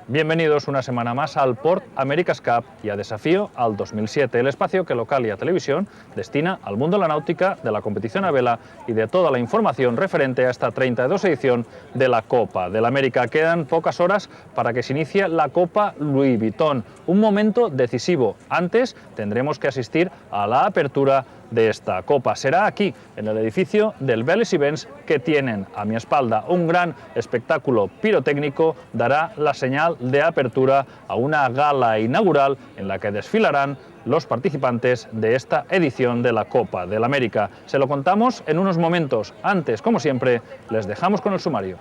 Bienvenidos una semana más al Port America's Cup y a Desafío al 2007, el espacio que Localia Televisión destina al mundo de la náutica, de la competición a vela y de toda la información referente a esta 32 edición de la Copa del América. Quedan pocas horas para que se inicie la Copa Louis Vuitton, un momento decisivo. Antes tendremos que asistir a la apertura de esta Copa. Será aquí, en el edificio del Vélez Events, que tienen a mi espalda. Un gran espectáculo pirotécnico dará la señal de apertura a una gala inaugural en la que desfilarán los participantes de esta edición de la Copa del América. Se lo contamos en unos momentos. Antes, como siempre, les dejamos con el sumario.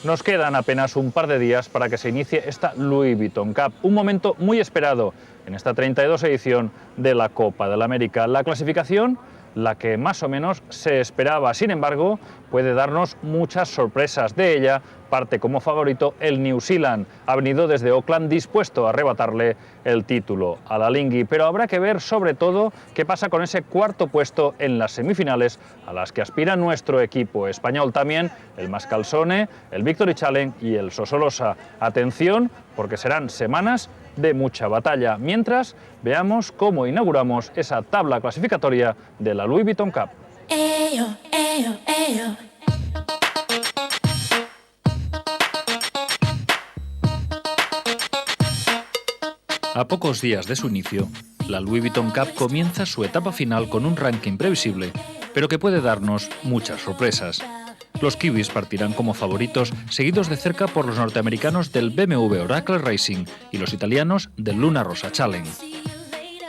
Nos quedan apenas un par de días para que se inicie esta Louis Vuitton Cup, un momento muy esperado en esta 32 edición de la Copa del América. La clasificación, la que más o menos se esperaba, sin embargo, puede darnos muchas sorpresas. De ella parte como favorito el New Zealand. Ha venido desde Auckland dispuesto a arrebatarle el título a la Lingui, pero habrá que ver sobre todo qué pasa con ese cuarto puesto en las semifinales a las que aspira nuestro equipo español. También el Mascalzone, el Victory Challenge y el Sosolosa. Atención, porque serán semanas de mucha batalla. Mientras, veamos cómo inauguramos esa tabla clasificatoria de la Louis Vuitton Cup. A pocos días de su inicio, la Louis Vuitton Cup comienza su etapa final con un ranking previsible, pero que puede darnos muchas sorpresas. Los kiwis partirán como favoritos, seguidos de cerca por los norteamericanos del BMW Oracle Racing y los italianos del Luna Rossa Challenge.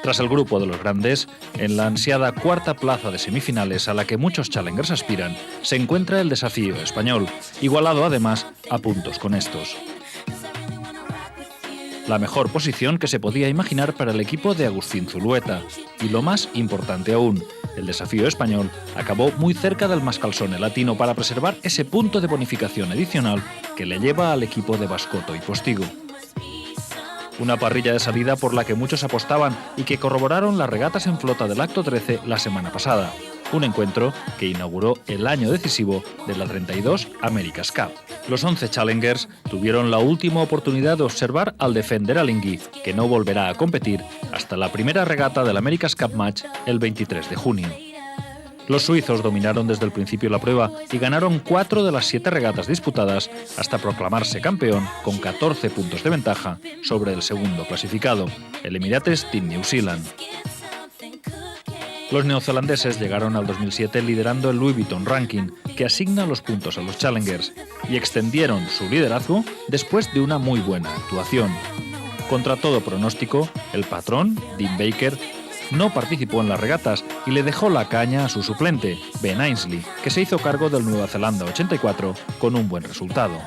Tras el grupo de los grandes, en la ansiada cuarta plaza de semifinales a la que muchos challengers aspiran, se encuentra el Desafío español, igualado además a puntos con estos. La mejor posición que se podía imaginar para el equipo de Agustín Zulueta. Y lo más importante aún, el Desafío español acabó muy cerca del Mascalzone latino para preservar ese punto de bonificación adicional que le lleva al equipo de Bascoto y Postigo. Una parrilla de salida por la que muchos apostaban y que corroboraron las regatas en flota del acto 13 la semana pasada. Un encuentro que inauguró el año decisivo de la 32 America's Cup. Los 11 challengers tuvieron la última oportunidad de observar al defender Alinghi, que no volverá a competir hasta la primera regata del America's Cup Match el 23 de junio. Los suizos dominaron desde el principio la prueba y ganaron 4 de las 7 regatas disputadas hasta proclamarse campeón con 14 puntos de ventaja sobre el segundo clasificado, el Emirates Team New Zealand. Los neozelandeses llegaron al 2007 liderando el Louis Vuitton Ranking, que asigna los puntos a los challengers, y extendieron su liderazgo después de una muy buena actuación. Contra todo pronóstico, el patrón, Dean Baker, no participó en las regatas y le dejó la caña a su suplente, Ben Ainslie, que se hizo cargo del Nueva Zelanda 84 con un buen resultado.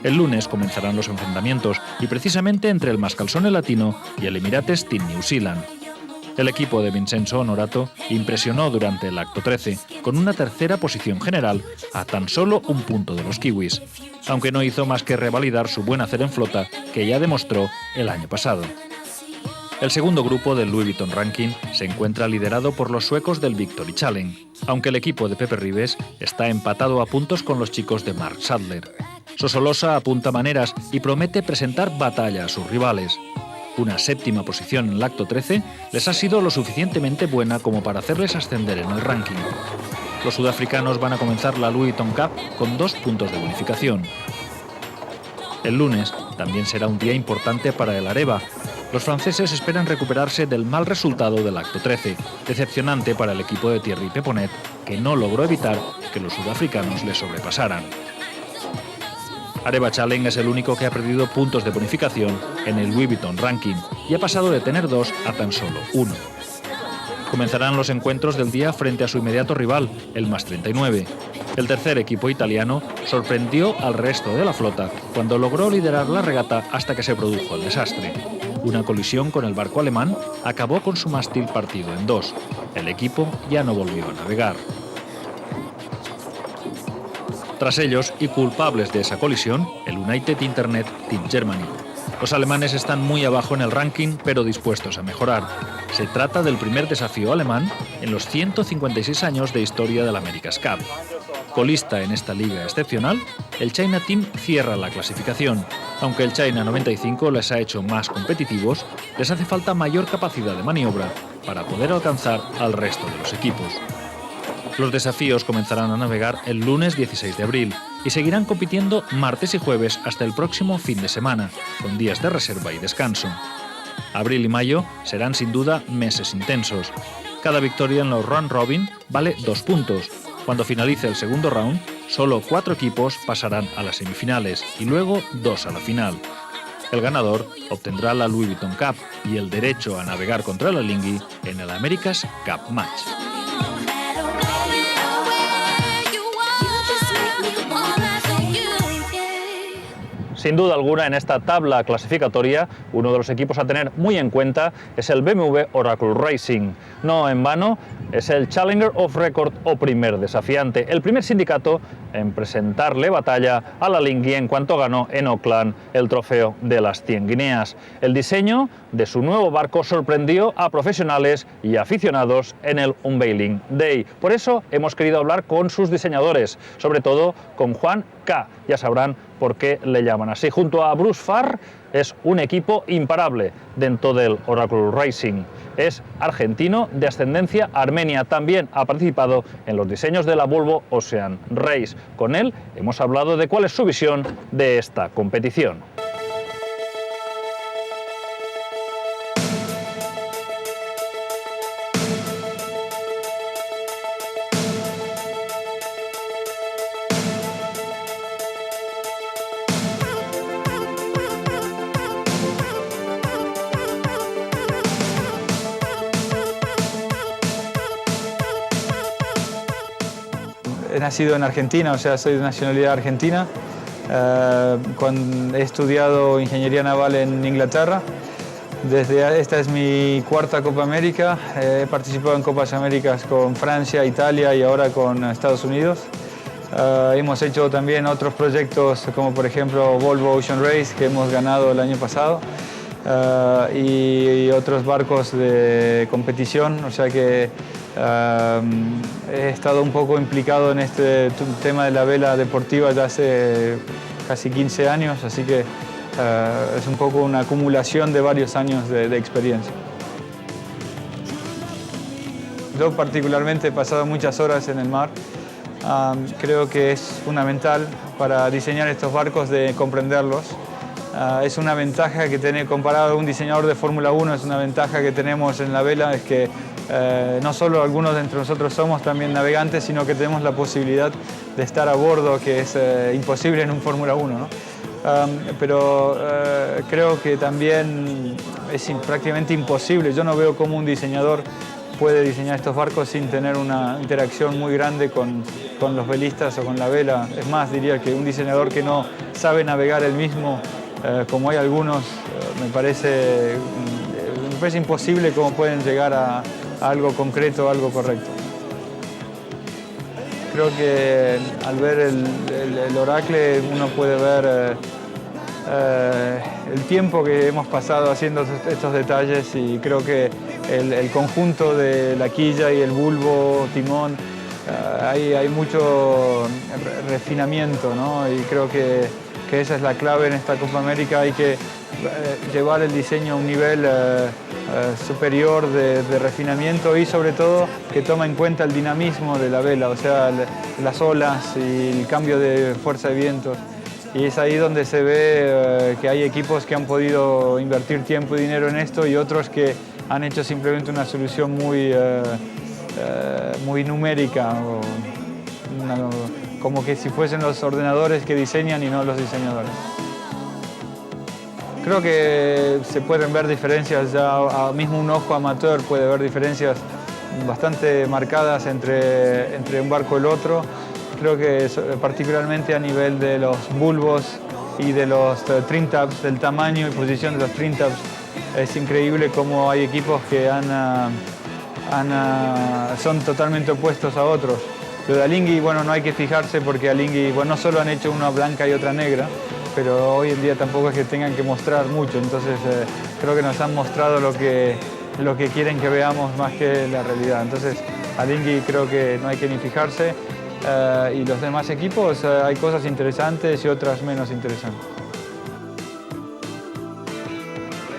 El lunes comenzarán los enfrentamientos, y precisamente entre el Mascalzone latino y el Emirates Team New Zealand. El equipo de Vincenzo Onorato impresionó durante el acto 13, con una tercera posición general a tan solo un punto de los kiwis, aunque no hizo más que revalidar su buen hacer en flota que ya demostró el año pasado. El segundo grupo del Louis Vuitton Ranking se encuentra liderado por los suecos del Victory Challenge, aunque el equipo de Pepe Rives está empatado a puntos con los chicos de Mark Sadler. Sosolosa apunta maneras y promete presentar batalla a sus rivales. Una séptima posición en el acto 13 les ha sido lo suficientemente buena como para hacerles ascender en el ranking. Los sudafricanos van a comenzar la Louis Vuitton Cup con 2 puntos de bonificación. El lunes también será un día importante para el Areva. Los franceses esperan recuperarse del mal resultado del acto 13, decepcionante para el equipo de Thierry Peponet, que no logró evitar que los sudafricanos les sobrepasaran. Areva Challenge es el único que ha perdido puntos de bonificación en el Louis Vuitton Ranking y ha pasado de tener 2 a tan solo 1. Comenzarán los encuentros del día frente a su inmediato rival, el Más 39. El tercer equipo italiano sorprendió al resto de la flota cuando logró liderar la regata hasta que se produjo el desastre. Una colisión con el barco alemán acabó con su mástil partido en 2. El equipo ya no volvió a navegar. Tras ellos, y culpables de esa colisión, el United Internet Team Germany. Los alemanes están muy abajo en el ranking, pero dispuestos a mejorar. Se trata del primer desafío alemán en los 156 años de historia del America's Cup. Colista en esta liga excepcional, el China Team cierra la clasificación. Aunque el China 95 les ha hecho más competitivos, les hace falta mayor capacidad de maniobra para poder alcanzar al resto de los equipos. Los desafíos comenzarán a navegar el lunes 16 de abril y seguirán compitiendo martes y jueves hasta el próximo fin de semana, con días de reserva y descanso. Abril y mayo serán sin duda meses intensos. Cada victoria en los round robin vale 2 puntos. Cuando finalice el segundo round, solo 4 equipos pasarán a las semifinales y luego 2 a la final. El ganador obtendrá la Louis Vuitton Cup y el derecho a navegar contra el Alinghi en el America's Cup Match. Sin duda alguna, en esta tabla clasificatoria, uno de los equipos a tener muy en cuenta es el BMW Oracle Racing. No en vano, es el Challenger of Record o primer desafiante, el primer sindicato en presentarle batalla a la Alinghi en cuanto ganó en Auckland el trofeo de las 100 guineas. El diseño de su nuevo barco sorprendió a profesionales y aficionados en el Unveiling Day. Por eso hemos querido hablar con sus diseñadores, sobre todo con Juan K. Ya sabrán por qué le llaman así. Junto a Bruce Farr es un equipo imparable dentro del Oracle Racing. Es argentino de ascendencia armenia. También ha participado en los diseños de la Volvo Ocean Race. Con él hemos hablado de cuál es su visión de esta competición. He nacido en Argentina, o sea, soy de nacionalidad argentina. He estudiado ingeniería naval en Inglaterra. Esta es mi cuarta Copa América. He participado en Copas Américas con Francia, Italia y ahora con Estados Unidos. Hemos hecho también otros proyectos como por ejemplo Volvo Ocean Race que hemos ganado el año pasado y otros barcos de competición, o sea que he estado un poco implicado en este tema de la vela deportiva ya hace casi 15 años, así que es un poco una acumulación de varios años de experiencia. Yo particularmente he pasado muchas horas en el mar. Creo que es fundamental para diseñar estos barcos de comprenderlos. Es una ventaja que tiene, comparado a un diseñador de Fórmula 1, es una ventaja que tenemos en la vela, es que no solo algunos de entre nosotros somos también navegantes, sino que tenemos la posibilidad de estar a bordo, que es imposible en un Fórmula 1, ¿no? Pero creo que también es prácticamente imposible. Yo no veo cómo un diseñador puede diseñar estos barcos sin tener una interacción muy grande con los velistas o con la vela. Es más, diría que un diseñador que no sabe navegar él mismo, como hay algunos, me parece imposible cómo pueden llegar a algo concreto, algo correcto. Creo que al ver el Oracle uno puede ver el tiempo que hemos pasado haciendo estos detalles, y creo que el conjunto de la quilla y el bulbo, timón, hay mucho refinamiento, ¿no? Y creo que esa es la clave en esta Copa América. Hay que llevar el diseño a un nivel superior de refinamiento, y sobre todo que toma en cuenta el dinamismo de la vela, o sea, las olas y el cambio de fuerza de vientos. Y es ahí donde se ve que hay equipos que han podido invertir tiempo y dinero en esto, y otros que han hecho simplemente una solución muy numérica, o como que si fuesen los ordenadores que diseñan y no los diseñadores. Creo que se pueden ver diferencias, ya mismo un ojo amateur puede ver diferencias bastante marcadas entre un barco y el otro. Creo que particularmente a nivel de los bulbos y de los trim tabs, del tamaño y posición de los trim tabs, es increíble cómo hay equipos que son totalmente opuestos a otros. Lo de Alinghi, bueno, no hay que fijarse porque Alinghi, bueno, no solo han hecho una blanca y otra negra, pero hoy en día tampoco es que tengan que mostrar mucho, entonces creo que nos han mostrado lo que quieren que veamos más que la realidad. Entonces, Alinghi creo que no hay que ni fijarse, y los demás equipos hay cosas interesantes y otras menos interesantes.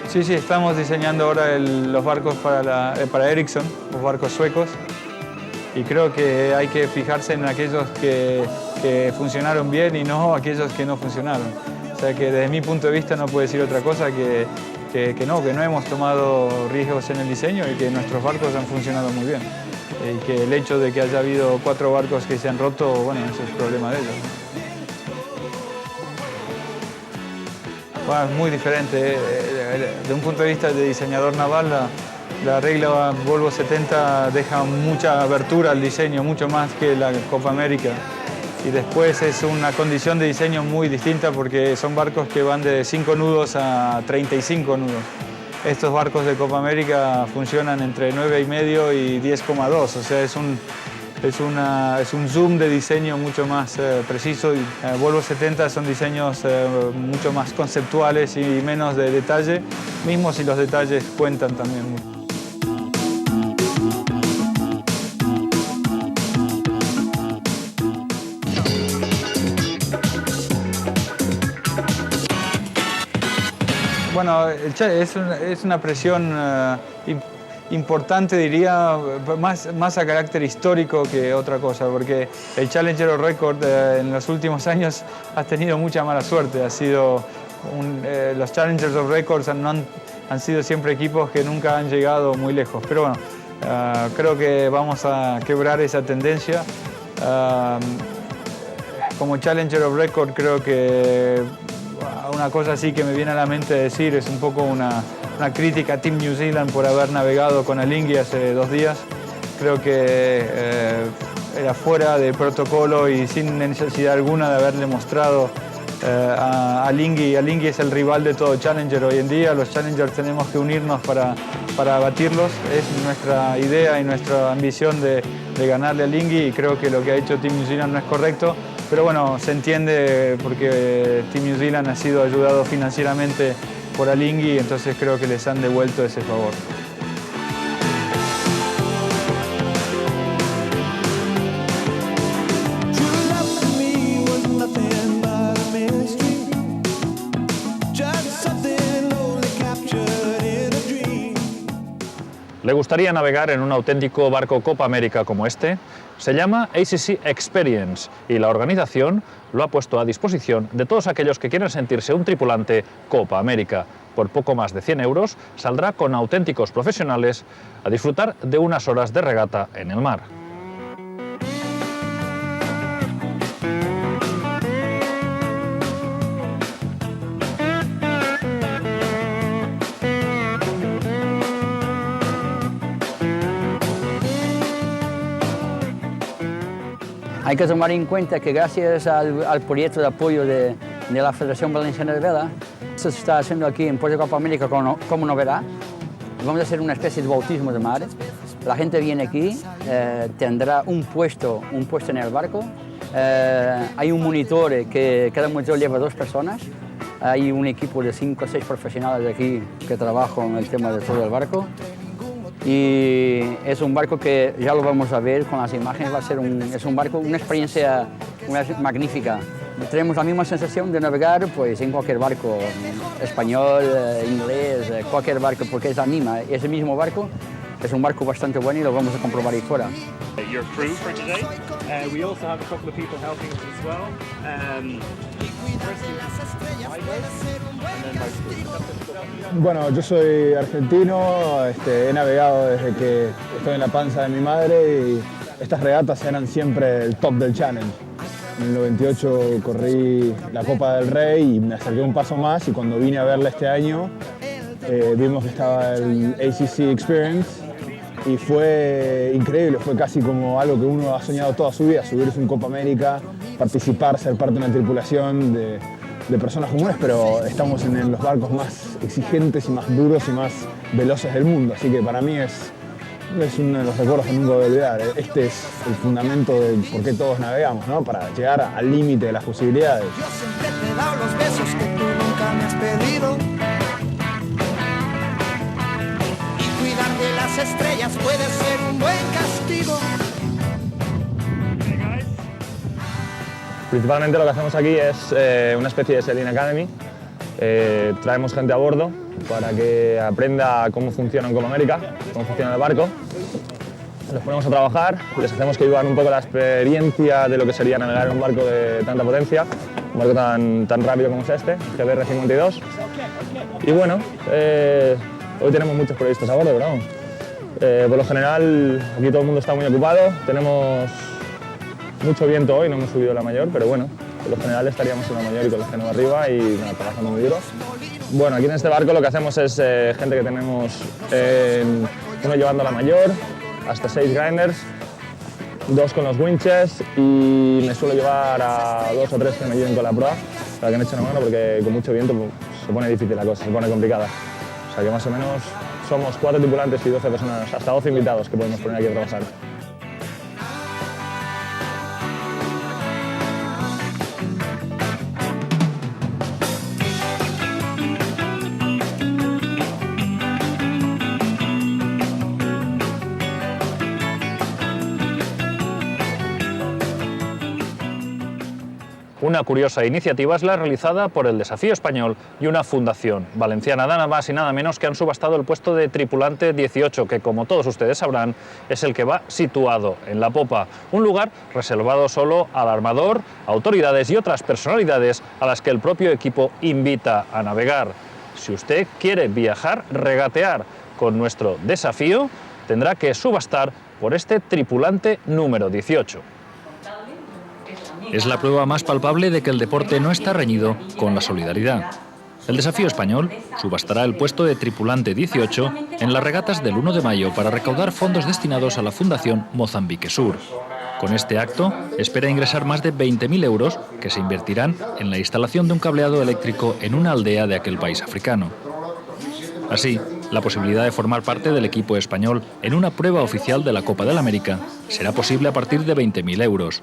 Sí, estamos diseñando ahora los barcos para Ericsson, los barcos suecos, y creo que hay que fijarse en aquellos que funcionaron bien y no aquellos que no funcionaron. O sea que desde mi punto de vista no puedo decir otra cosa que no hemos tomado riesgos en el diseño y que nuestros barcos han funcionado muy bien. Y que el hecho de que haya habido 4 barcos que se han roto, bueno, eso es problema de ellos. Bueno, es muy diferente. De un punto de vista de diseñador naval, la regla Volvo 70 deja mucha abertura al diseño, mucho más que la Copa América. Y después es una condición de diseño muy distinta porque son barcos que van de 5 nudos a 35 nudos. Estos barcos de Copa América funcionan entre 9,5 y 10,2, o sea, es un zoom de diseño mucho más preciso. Volvo 70 son diseños mucho más conceptuales y menos de detalle, mismo si los detalles cuentan también mucho. Bueno, es una presión importante, diría, más a carácter histórico que otra cosa, porque el Challenger of Record en los últimos años ha tenido mucha mala suerte. Los Challengers of Records han sido siempre equipos que nunca han llegado muy lejos. Pero bueno, creo que vamos a quebrar esa tendencia. Como Challenger of Record creo que una cosa así que me viene a la mente decir es un poco una crítica a Team New Zealand por haber navegado con Alinghi hace 2 días. Creo que era fuera de protocolo y sin necesidad alguna de haberle mostrado a Alinghi. Alinghi es el rival de todo Challenger hoy en día. Los Challengers tenemos que unirnos para batirlos. Es nuestra idea y nuestra ambición de ganarle a Alinghi, y creo que lo que ha hecho Team New Zealand no es correcto. Pero bueno, se entiende porque Team New Zealand ha sido ayudado financieramente por Alinghi, entonces creo que les han devuelto ese favor. ¿Le gustaría navegar en un auténtico barco Copa América como este? Se llama ACC Experience y la organización lo ha puesto a disposición de todos aquellos que quieran sentirse un tripulante Copa América. Por poco más de 100 euros saldrá con auténticos profesionales a disfrutar de unas horas de regata en el mar. Hay que tomar en cuenta que gracias al proyecto de apoyo de la Federación Valenciana de Vela, se está haciendo aquí en Puerto Copa América como novedad. Vamos a hacer una especie de bautismo de mar. La gente viene aquí, tendrá un puesto en el barco. Hay un monitor que cada monitor lleva 2 personas. Hay un equipo de 5 o 6 profesionales aquí que trabajan en el tema de todo el barco. Y es un barco que ya lo vamos a ver con las imágenes, es un barco, una experiencia magnífica. Tenemos la misma sensación de navegar pues, en cualquier barco, español, inglés, cualquier barco, porque es anima. Ese mismo barco es un barco bastante bueno y lo vamos a comprobar ahí fuera. Your crew for today. We also have a couple of people helping us as well. Bueno, yo soy argentino, he navegado desde que estoy en la panza de mi madre y estas regatas eran siempre el top del challenge. En el 98 corrí la Copa del Rey y me acerqué un paso más, y cuando vine a verla este año vimos que estaba el ACC Experience y fue increíble, fue casi como algo que uno ha soñado toda su vida, subirse un Copa América, participar, ser parte de una tripulación de personas comunes, pero estamos en los barcos más exigentes y más duros y más veloces del mundo, así que para mí es uno de los recuerdos que nunca voy a olvidar. Este es el fundamento de por qué todos navegamos, ¿no? Para llegar al límite de las posibilidades. Yo siempre te he dado los besos que tú nunca me has pedido. Y cuidar de las estrellas puede ser un buen castigo. Principalmente lo que hacemos aquí es una especie de Sailing Academy. Traemos gente a bordo para que aprenda cómo funciona un Copa América, cómo funciona el barco. Los ponemos a trabajar, les hacemos que vivan un poco la experiencia de lo que sería navegar en un barco de tanta potencia, un barco tan rápido como es este, GBR 52. Y bueno, hoy tenemos muchos periodistas a bordo, ¿verdad? Por lo general, aquí todo el mundo está muy ocupado, tenemos mucho viento hoy, no hemos subido la mayor, pero bueno, por lo general estaríamos en la mayor y con la génova arriba y nada, trabajando muy duro. Bueno, aquí en este barco lo que hacemos es gente que tenemos, uno llevando la mayor, hasta 6 grinders, 2 con los winches, y me suelo llevar a 2 o 3 que me ayuden con la proa para que me echen una mano, porque con mucho viento se pone difícil la cosa, se pone complicada. O sea que más o menos somos 4 tripulantes y 12 personas, hasta 12 invitados que podemos poner aquí a trabajar. Una curiosa iniciativa es la realizada por el Desafío Español y una fundación valenciana, nada más y nada menos, que han subastado el puesto de tripulante 18, que como todos ustedes sabrán es el que va situado en la popa, un lugar reservado solo al armador, autoridades y otras personalidades a las que el propio equipo invita a navegar. Si usted quiere viajar, regatear con nuestro desafío, tendrá que subastar por este tripulante número 18. Es la prueba más palpable de que el deporte no está reñido con la solidaridad. El Desafío Español subastará el puesto de tripulante 18 en las regatas del 1 de mayo para recaudar fondos destinados a la Fundación Mozambique Sur. Con este acto espera ingresar más de 20.000 euros que se invertirán en la instalación de un cableado eléctrico en una aldea de aquel país africano. Así, la posibilidad de formar parte del equipo español en una prueba oficial de la Copa del América será posible a partir de 20.000 euros.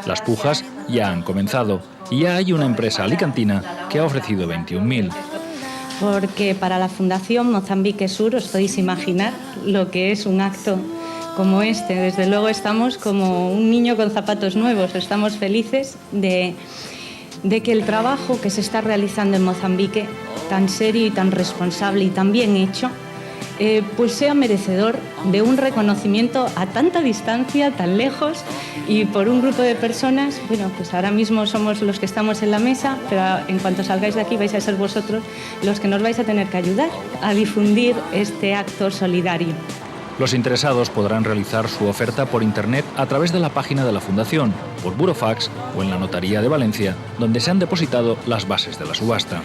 Las pujas ya han comenzado y ya hay una empresa alicantina que ha ofrecido 21.000. Porque para la Fundación Mozambique Sur os podéis imaginar lo que es un acto como este. Desde luego estamos como un niño con zapatos nuevos, estamos felices de que el trabajo que se está realizando en Mozambique, tan serio y tan responsable y tan bien hecho, pues sea merecedor de un reconocimiento a tanta distancia, tan lejos, y por un grupo de personas. Bueno, pues ahora mismo somos los que estamos en la mesa, pero en cuanto salgáis de aquí vais a ser vosotros los que nos vais a tener que ayudar a difundir este acto solidario. Los interesados podrán realizar su oferta por internet a través de la página de la Fundación, por burofax o en la Notaría de Valencia, donde se han depositado las bases de la subasta.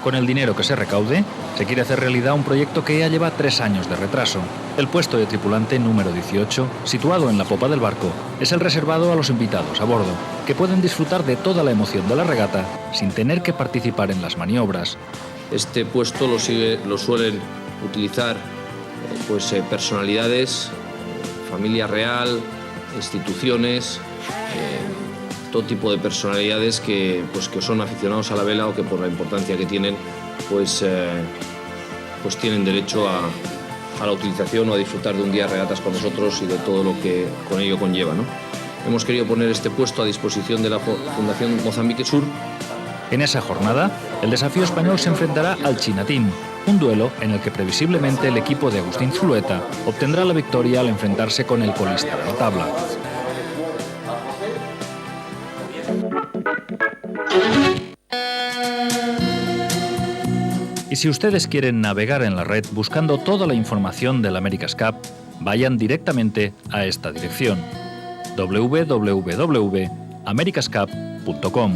Con el dinero que se recaude, se quiere hacer realidad un proyecto que ya lleva 3 años de retraso. El puesto de tripulante número 18, situado en la popa del barco, es el reservado a los invitados a bordo, que pueden disfrutar de toda la emoción de la regata sin tener que participar en las maniobras. Este puesto lo suelen utilizar personalidades, familia real, instituciones, todo tipo de personalidades que son aficionados a la vela o que por la importancia que tienen tienen derecho a la utilización o a disfrutar de un día de regatas con nosotros y de todo lo que con ello conlleva, ¿no? Hemos querido poner este puesto a disposición de la Fundación Mozambique Sur. En esa jornada, el Desafío Español se enfrentará al China Team, un duelo en el que previsiblemente el equipo de Agustín Zulueta obtendrá la victoria al enfrentarse con el colista de la tabla. Y si ustedes quieren navegar en la red buscando toda la información del America's Cup, vayan directamente a esta dirección: www.americascup.org. americascup.com.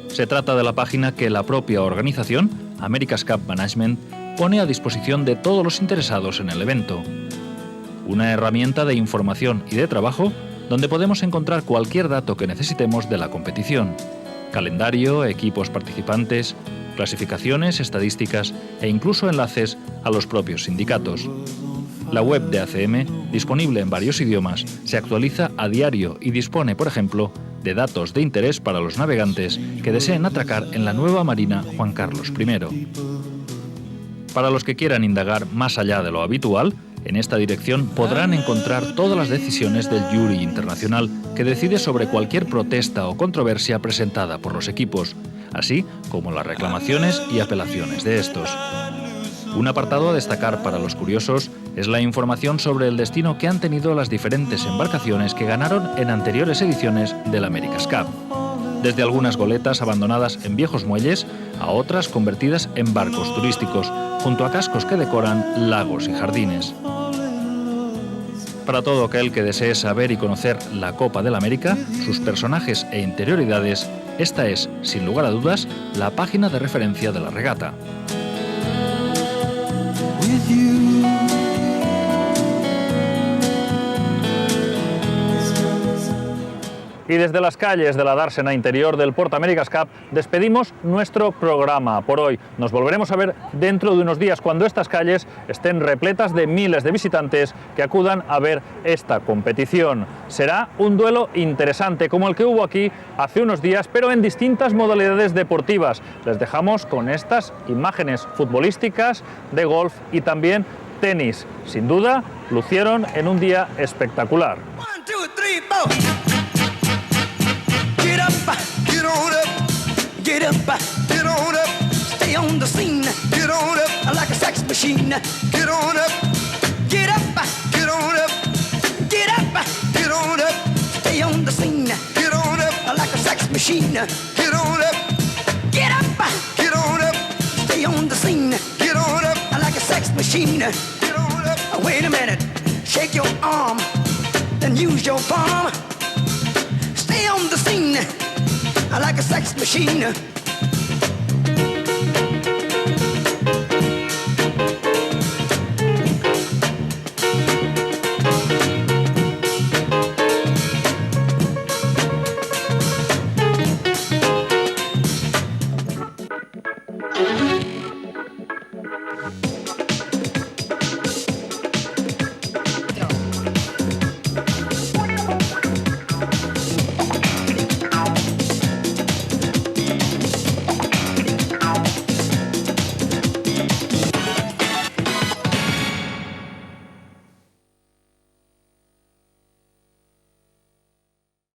Se trata de la página que la propia organización, America's Cup Management, pone a disposición de todos los interesados en el evento. Una herramienta de información y de trabajo donde podemos encontrar cualquier dato que necesitemos de la competición: calendario, equipos participantes, clasificaciones, estadísticas e incluso enlaces a los propios sindicatos. La web de ACM, disponible en varios idiomas, se actualiza a diario y dispone, por ejemplo, de datos de interés para los navegantes que deseen atracar en la nueva marina Juan Carlos I. Para los que quieran indagar más allá de lo habitual, en esta dirección podrán encontrar todas las decisiones del jury internacional que decide sobre cualquier protesta o controversia presentada por los equipos, así como las reclamaciones y apelaciones de estos. Un apartado a destacar para los curiosos es la información sobre el destino que han tenido las diferentes embarcaciones que ganaron en anteriores ediciones del America's Cup. Desde algunas goletas abandonadas en viejos muelles a otras convertidas en barcos turísticos, junto a cascos que decoran lagos y jardines. Para todo aquel que desee saber y conocer la Copa del América, sus personajes e interioridades, esta es, sin lugar a dudas, la página de referencia de la regata. Y desde las calles de la dársena interior del Port America's Cup despedimos nuestro programa por hoy. Nos volveremos a ver dentro de unos días cuando estas calles estén repletas de miles de visitantes que acudan a ver esta competición. Será un duelo interesante como el que hubo aquí hace unos días, pero en distintas modalidades deportivas. Les dejamos con estas imágenes futbolísticas, de golf y también tenis. Sin duda, lucieron en un día espectacular. 1, 2, 3, 4. Get up, get on up, get up, get on up, stay on the scene, get on up, like a sex machine, get on up, get up, get on up, get up, get on up, stay on the scene, get on up, like a sex machine, get on up, get up, get on up, stay on the scene, get on up, like a sex machine, get on up. Wait a minute, shake your arm, then use your palm. Stay on the scene like a sex machine.